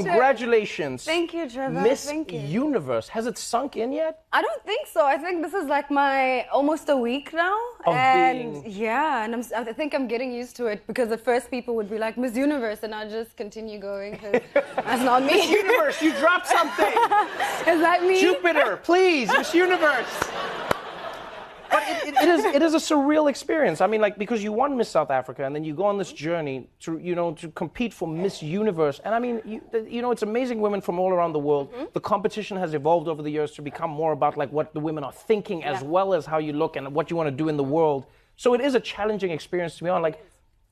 Congratulations. Thank you, Trevor. Miss Thank you. Universe. Has it sunk in yet? I don't think so. I think this is like my almost a week now. I think I'm getting used to it because at first people would be like, Miss Universe, and I'll just continue going because that's not me. Miss Universe, you dropped something. Is that me? Jupiter, please, Miss Universe. But it is a surreal experience. I mean, like, because you won Miss South Africa, and then you go on this journey to compete for Miss Universe. And I mean, it's amazing women from all around the world. Mm-hmm. The competition has evolved over the years to become more about like what the women are thinking as well as how you look and what you want to do in the world. So it is a challenging experience to be on. Like,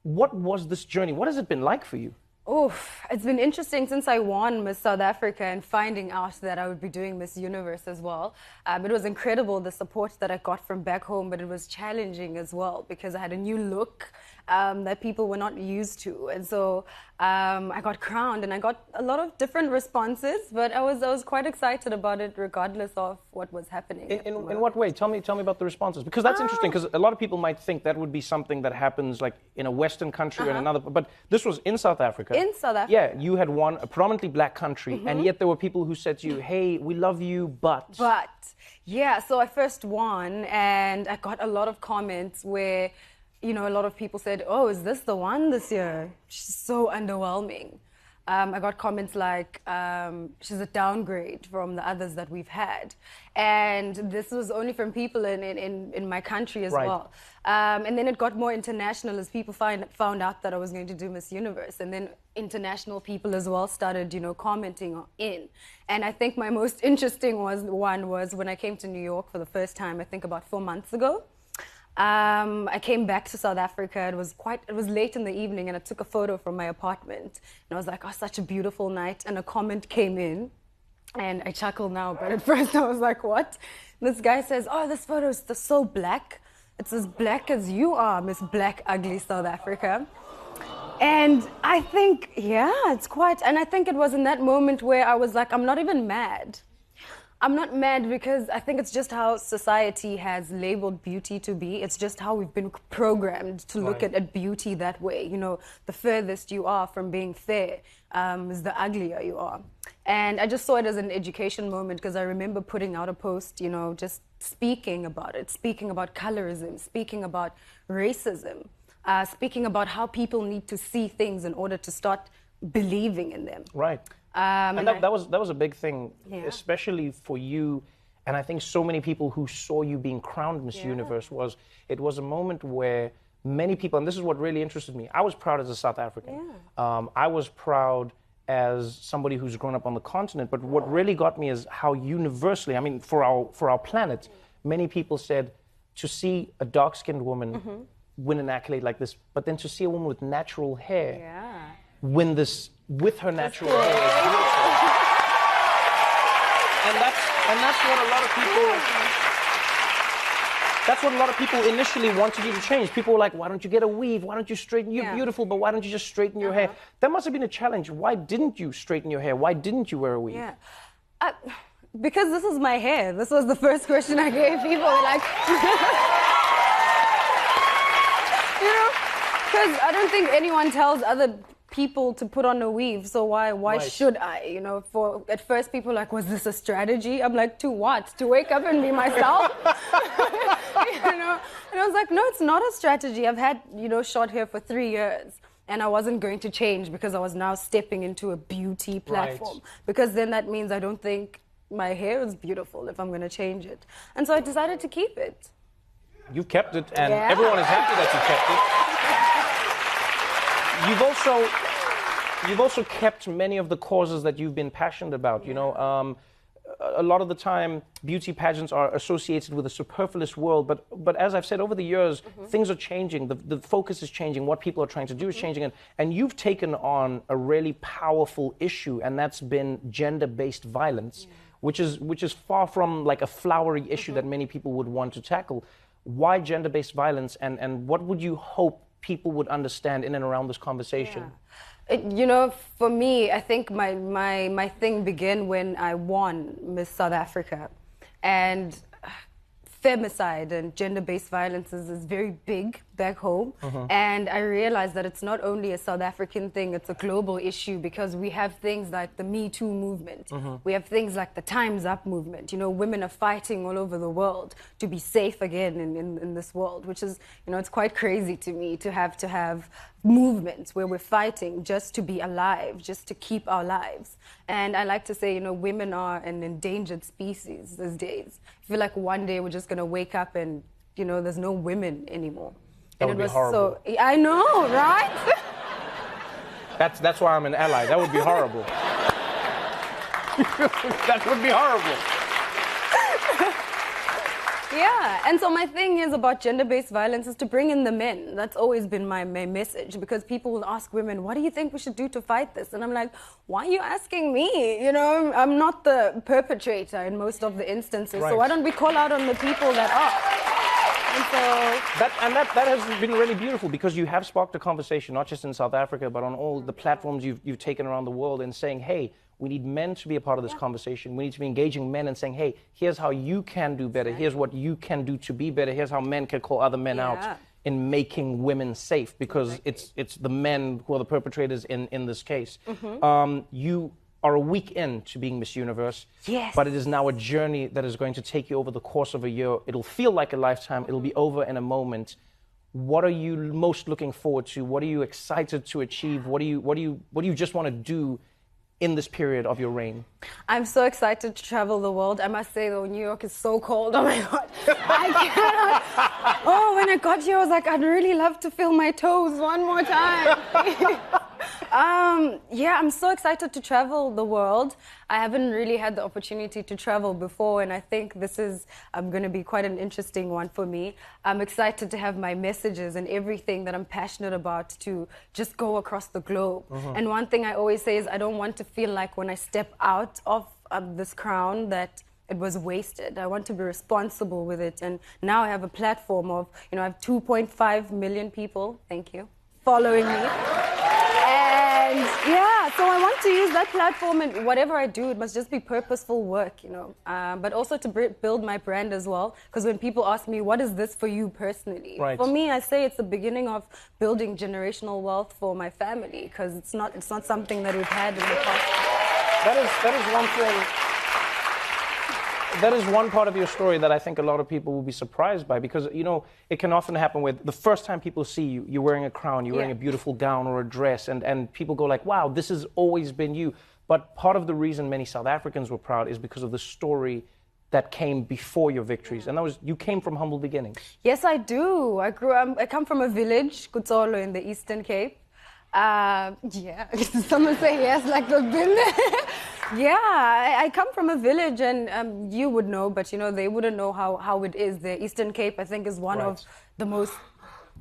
what was this journey? What has it been like for you? Oof, it's been interesting since I won Miss South Africa and finding out that I would be doing Miss Universe as well. It was incredible, the support that I got from back home, but it was challenging as well because I had a new look that people were not used to. And so I got crowned and I got a lot of different responses, but I was quite excited about it regardless of what was happening. In what way? Tell me about the responses, because that's interesting, because a lot of people might think that would be something that happens like in a Western country or in another, but this was in South Africa. In South Africa. Yeah, you had won a predominantly black country, and yet there were people who said to you, hey, we love you, but... Yeah, so I first won, and I got a lot of comments where, a lot of people said, oh, is this the one this year? She's so underwhelming. I got comments like, she's a downgrade from the others that we've had. And this was only from people in my country as well. And then it got more international as people found out that I was going to do Miss Universe. And then international people as well started, commenting in. And I think my most interesting one was when I came to New York for the first time, I think about 4 months ago. I came back to South Africa. It was late in the evening, and I took a photo from my apartment. And I was like, oh, such a beautiful night. And a comment came in, and I chuckle now, but at first I was like, what? This guy says, oh, this photo is so black. It's as black as you are, Miss Black Ugly South Africa. And I think, it's quite, and I think it was in that moment where I was like, I'm not even mad. I'm not mad because I think it's just how society has labeled beauty to be. It's just how we've been programmed to look at beauty that way. The furthest you are from being fair is the uglier you are. And I just saw it as an education moment because I remember putting out a post, just speaking about it, speaking about colorism, speaking about racism, speaking about how people need to see things in order to start believing in them. Right. And that was a big thing, especially for you, and I think so many people who saw you being crowned Miss Universe. It was a moment where many people, and this is what really interested me, I was proud as a South African. I was proud as somebody who's grown up on the continent, but what really got me is how universally, I mean, for our planet, many people said to see a dark-skinned woman win an accolade like this, but then to see a woman with natural hair win this with her natural hair is beautiful. And that's what a lot of people... That's what a lot of people initially wanted you to change. People were like, why don't you get a weave? Why don't you straighten? You're beautiful, but why don't you just straighten your hair? That must have been a challenge. Why didn't you straighten your hair? Why didn't you wear a weave? Because this is my hair. This was the first question I gave people. Like, because I don't think anyone tells other people to put on a weave, so why should I? At first people were like, was this a strategy? I'm like, to what? To wake up and be myself? And I was like, no, it's not a strategy. I've had, short hair for 3 years, and I wasn't going to change because I was now stepping into a beauty platform. Because then that means I don't think my hair is beautiful if I'm going to change it. And so I decided to keep it. You kept it, and everyone is happy that you kept it. You've also kept many of the causes that you've been passionate about. A lot of the time, beauty pageants are associated with a superfluous world. But as I've said over the years, things are changing. The focus is changing. What people are trying to do is changing. And you've taken on a really powerful issue, and that's been gender-based violence, which is far from like a flowery issue that many people would want to tackle. Why gender-based violence, and what would you hope people would understand in and around this conversation? For me, I think my thing began when I won Miss South Africa. And femicide and gender-based violence is very big back home. And I realized that it's not only a South African thing, it's a global issue, because we have things like the Me Too movement. We have things like the Time's Up movement. You know, women are fighting all over the world to be safe again in this world, which is, you know, it's quite crazy to me to have movements where we're fighting just to be alive, just to keep our lives. And I like to say, you know, women are an endangered species these days. I feel like one day we're just going to wake up and, you know, there's no women anymore. That would be horrible. So, I know, right? That's why I'm an ally. That would be horrible. That would be horrible. Yeah, and so my thing is about gender-based violence is to bring in the men. That's always been my message, because people will ask women, what do you think we should do to fight this? And I'm like, why are you asking me? You know, I'm not the perpetrator in most of the instances, so why don't we call out on the people that are? And so... That has been really beautiful, because you have sparked a conversation, not just in South Africa, but on all the platforms you've taken around the world, and saying, hey, we need men to be a part of this conversation. We need to be engaging men and saying, hey, here's how you can do better. Here's what you can do to be better. Here's how men can call other men out in making women safe, because it's the men who are the perpetrators in this case. You are a week in to being Miss Universe, but it is now a journey that is going to take you over the course of a year. It'll feel like a lifetime. It'll be over in a moment. What are you most looking forward to? What are you excited to achieve? What do you just want to do in this period of your reign? I'm so excited to travel the world. I must say, though, New York is so cold. Oh my God, I cannot. Oh, when I got here, I was like, I'd really love to feel my toes one more time. Yeah, I'm so excited to travel the world. I haven't really had the opportunity to travel before, and I think this is going to be quite an interesting one for me. I'm excited to have my messages and everything that I'm passionate about to just go across the globe. And one thing I always say is I don't want to feel like when I step out of this crown that it was wasted. I want to be responsible with it. And now I have a platform of, you know, I have 2.5 million people, thank you, following me. And yeah, so I want to use that platform, and whatever I do, it must just be purposeful work, you know. But also to build my brand as well, because when people ask me, what is this for you personally? For me, I say it's the beginning of building generational wealth for my family, because it's not something that we've had in the past. That is one thing. That is one part of your story that I think a lot of people will be surprised by, because, you know, it can often happen with the first time people see you, you're wearing a crown, you're wearing a beautiful gown or a dress, and people go like, wow, this has always been you. But part of the reason many South Africans were proud is because of the story that came before your victories. And that was, you came from humble beginnings. Yes, I do. I come from a village, Kutsolo, in the Eastern Cape. Yeah, someone say yes, like the village. Yeah, I come from a village, and you would know, but you know, they wouldn't know how it is. The Eastern Cape, I think, is one of the most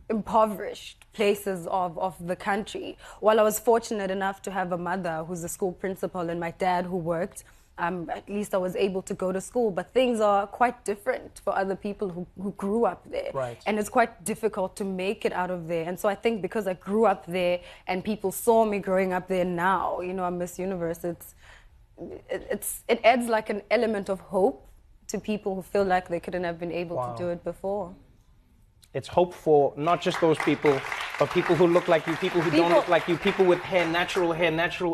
impoverished places of the country. While I was fortunate enough to have a mother who's a school principal and my dad who worked, at least I was able to go to school, but things are quite different for other people who grew up there. And it's quite difficult to make it out of there. And so I think because I grew up there and people saw me growing up there now, you know, I'm Miss Universe, it adds like an element of hope to people who feel like they couldn't have been able to do it before. It's hope for not just those people, but people who look like you, people who don't look like you, people with hair, natural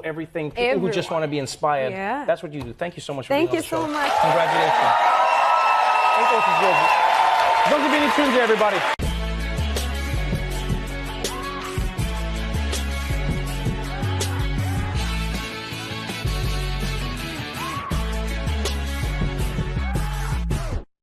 everything, people who just want to be inspired. That's what you do. Thank you so much for being on the show. Thank you so much. Congratulations. Thank you, everybody.